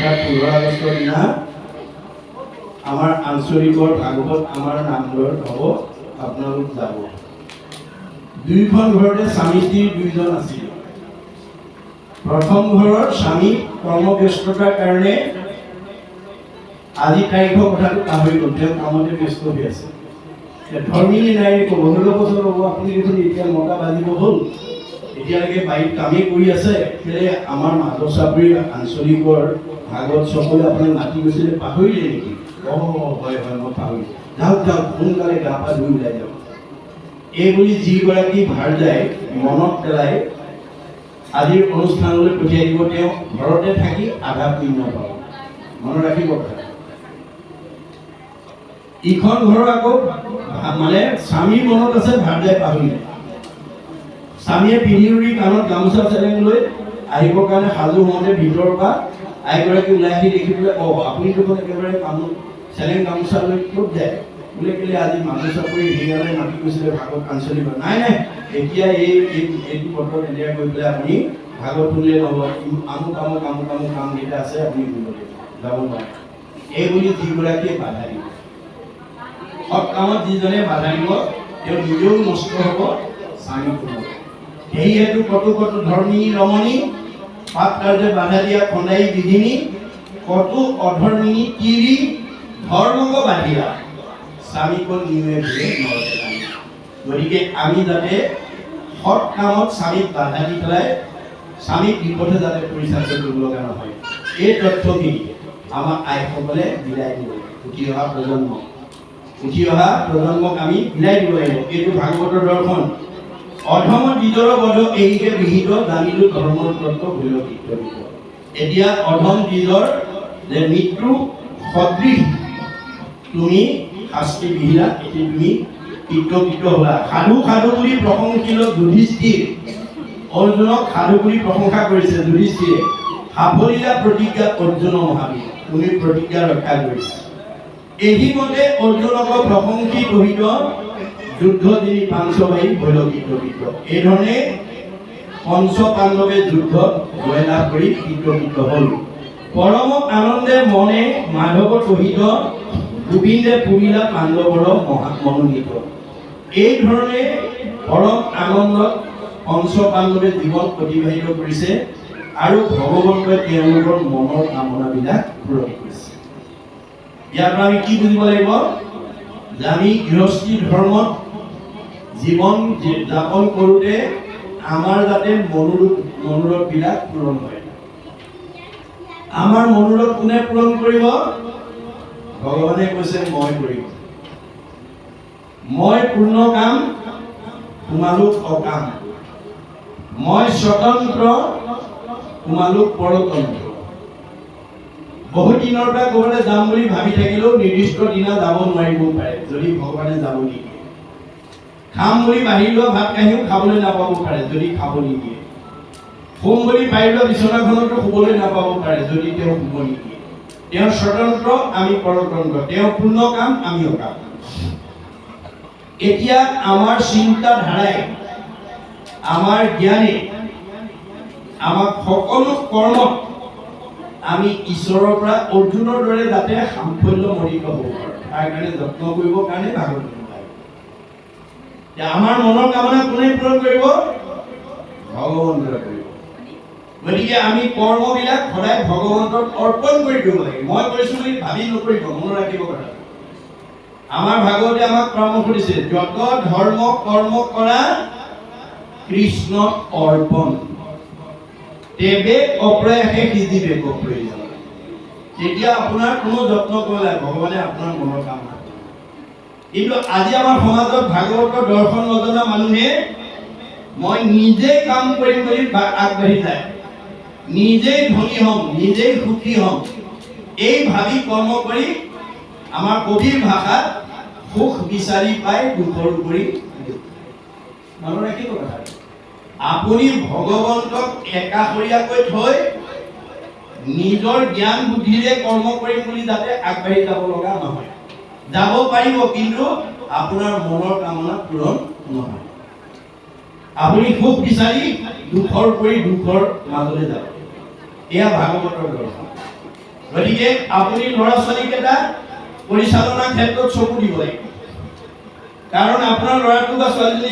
অৰ্থাৎ 15 আগষ্টৰ দিনা আমাৰ আঞ্চলিকৰ ভাগৱত আমাৰ নামঘৰত হ'ব, আপোনালোক যাব। দুইখন ঘৰতে স্বামীজীৰ দুইজন আছিল। প্ৰথম ঘৰৰ স্বামী কৰ্মব্যস্ততাৰ কাৰণে আজি তাৰিখৰ কথাটো পাহৰি গ'ল, তেওঁ কামতে ব্যস্ত হৈ আছে। ধৰ্মিনী নাৰীয়ে ক'ব, ষোল্ল বছৰ হ'ব, আপুনি দেখোন এতিয়া 9টা বাজিব হ'ল, এতিয়ালৈকে বাৰীত কামেই কৰি আছে, কেলে আমাৰ মাধৱ চাপৰিৰ আঞ্চলিকৰ ভাগৱত চবলৈ আপোনাক মাতি গৈছিলে, পাহৰিলে নেকি? হয় হয়, মই পাহৰিলোঁ। যাওক যাওক, সোনকালে গা পা ধুই ওলাই যাওক। এই বুলি যিগৰাকী ভাৰ যায় মনত পেলাই আজিৰ অনুষ্ঠানলৈ পঠিয়াই দিব, তেওঁ ঘৰতে থাকি আধা পুণ্য পাব। মনত ৰাখিব কথা। ইখন ঘৰৰ আকৌ মানে স্বামীৰ মনত আছে, ভাৰ যায় পাহৰিলে। স্বামীয়ে পিন্ধি উৰি কাণত গামোচা চেলেং লৈ আহিবৰ কাৰণে সাজু হওঁতে ভিতৰৰ পৰা আইগৰাকী ওলাই আহি দেখি পেলাই, আপুনি দেখোন একেবাৰে কাণত চেলেং গামোচা লৈ ক'ত যায়? বোলে কেলে আজি মাধৱ চাপৰি হেৰিয়ালৈ মাতি গৈছিলে ভাগৱত আঞ্চলিক। নাই নাই, এতিয়া এইটো বতৰত এতিয়া গৈ পেলাই আপুনি ভাগৱত শুনিলে নহ'ব, কাম কেইটা আছে, আপুনি যাব নোৱাৰে। এই বুলি যিগৰাকীয়ে বাধা দিব, সৎ কামত যিজনে বাধা দিব, তেওঁ নিজেও নষ্ট হ'ব, স্বামীকো হ'ব। সেয়েহেতু কতো ধৰ্মী ৰমণী, পাপ কাৰ্যে বাধা দিয়া খন্দাই বিধিনী, কতো অধৰ্মিনী তিৰি ধৰ্মক বাধিয়া, স্বামীক নিয়ে ঘূৰে নৰকে নামি। গতিকে আমি যাতে সৎ কামত স্বামীক বাধা দি পেলাই স্বামীক বিপথে যাতে পৰিচালিত কৰিব লগা নহয়, এই তথ্যখিনি আমাক আইসকলে বিলাই দিব লাগিব। উঠি অহা প্ৰজন্মক আমি বিলাই দিব লাগিব। এইটো ভাগৱতৰ দৰ্শন। অধম দ্বিজৰ বধ এইকে বিহিত, জানিলো ধৰ্মৰ তত্ত্ব ভৈল কীৰ্তন। এতিয়া অধম দ্বিজৰ যে মৃত্যু সদৃশ তুমি শাস্তি বিহিলা, এতিয়া তুমি কীৰ্তকৃত হ'লা। সাধু বুলি প্ৰশংসিল যুধিষ্ঠিৰ, অৰ্জুনক সাধু বুলি প্ৰশংসা কৰিছে যুধিষ্ঠিৰে। সাফলিলা প্ৰতিজ্ঞা অৰ্জুন মহাবীৰ, তুমি প্ৰতিজ্ঞা ৰক্ষা কৰিছা। এহিমতে অৰ্জুনক প্ৰশংসি কহিত, যুদ্ধ তিনি পাঞ্চবাহী ভৈল কীৰ্তকৃত। এই ধৰণে পঞ্চ পাণ্ডৱে যুদ্ধত জয়লাভ কৰি কীৰ্তকৃত হ'ল। পৰম আনন্দে মনে মাধৱ কহিত, গোবিন্দে পুৰিলা পাণ্ডৱৰ মনোনীত। এই ধৰণে পৰম আনন্দত পঞ্চ পাণ্ডৱে জীৱন অতিবাহিত কৰিছে আৰু ভগৱন্তই তেওঁলোকৰ মনৰ কামনাবিলাক পূৰণ কৰিছে। ইয়াৰ পৰা আমি কি বুজিব লাগিব? যে আমি গৃহস্থী ধৰ্মত জীৱন যাপন কৰোঁতে আমাৰ যাতে মনোৰথবিলাক পূৰণ হয়। আমাৰ মনোৰথ কোনে পূৰণ কৰিব? ভগৱানে কৈছে মই কৰিম। মই পূৰ্ণ কাম, তোমালোক অকাম। মই স্বতন্ত্ৰ, তোমালোক পৰতন্ত্ৰ। বহুত দিনৰ পৰা ক'ৰবালৈ যাম বুলি ভাবি থাকিলেও নিৰ্দিষ্ট দিনা যাব নোৱাৰিবও পাৰে, যদি ভগৱানে যাব নিদিয়ে। খাম বুলি বাঢ়ি লোৱা ভাত কাঁহীও খাবলৈ নাপাব পাৰে, যদি খাব নিদিয়ে। শুম বুলি পাৰি লোৱা বিচনাখনতো শুবলৈ নাপাব পাৰে, যদি তেওঁ শুব নিদিয়ে। তেওঁ স্বতন্ত্ৰ, আমি পৰতন্ত্ৰ। তেওঁ পূৰ্ণ কাম, আমি অকাম। এতিয়া আমাৰ চিন্তাধাৰাই, আমাৰ জ্ঞানে আমাক সকলো কৰ্মত আমি ঈশ্বৰৰ পৰা অৰ্জুনৰ দৰে যাতে সাফল্যমণ্ডিত হ'ব পাৰোঁ, তাৰ কাৰণে যত্ন কৰিবৰ কাৰণে ভাগৱত আমাৰ মনৰ কামনা কোনে পূৰণ কৰিব? ভগৱন্তই কৰিব। গতিকে আমি কৰ্মবিলাক সদায় ভগৱন্তক অৰ্পণ কৰি দিব লাগে। মই কৰিছোঁ বুলি ভাবি নকৰিব, মনত ৰাখিব কথা। আমাৰ ভাগৱতে আমাক পৰামৰ্শ দিছে, যত ধৰ্ম কৰ্ম কৰা কৃষ্ণ অৰ্পণ, তেবে অপ্ৰয়াসে সিজিবে প্ৰয়োজন। তেতিয়া আপোনাৰ কোনো যত্ন কৰিলে ভগৱানে আপোনাৰ মনৰ কামনা। কিন্তু আজি আমাৰ সমাজত ভাগৱতৰ দৰ্শন নজনা মানুহে মই নিজেই কাম কৰিম বুলি আগবাঢ়ি যায়, নিজেই ধনী হ'ম, নিজেই সুখী হ'ম, এই ভাবি কৰ্ম কৰি আমাৰ কবিৰ ভাষাত সুখ বিচাৰি পাই দুখৰ উপৰি। মনত ৰাখিব কথা। আপুনি ভগৱন্তক একাষৰীয়াকৈ থৈ নিজৰ জ্ঞান বুদ্ধিৰে কৰ্ম কৰিম বুলি যাতে আগবাঢ়ি যাব লগা নহয়। যাব পাৰিব, কিন্তু আপোনাৰ মনৰ কামনা পূৰণ নহয়। আপুনি সুখ বিচাৰি দুখৰ উপৰি দুখৰ মাজলৈ যাব। এয়া ভাগৱতৰ দৰ্শন। গতিকে আপুনি ল'ৰা ছোৱালীকেইটা পৰিচালনাৰ ক্ষেত্ৰত চকু দিব লাগিব। কাৰণ আপোনাৰ ল'ৰাটো বা ছোৱালীজনী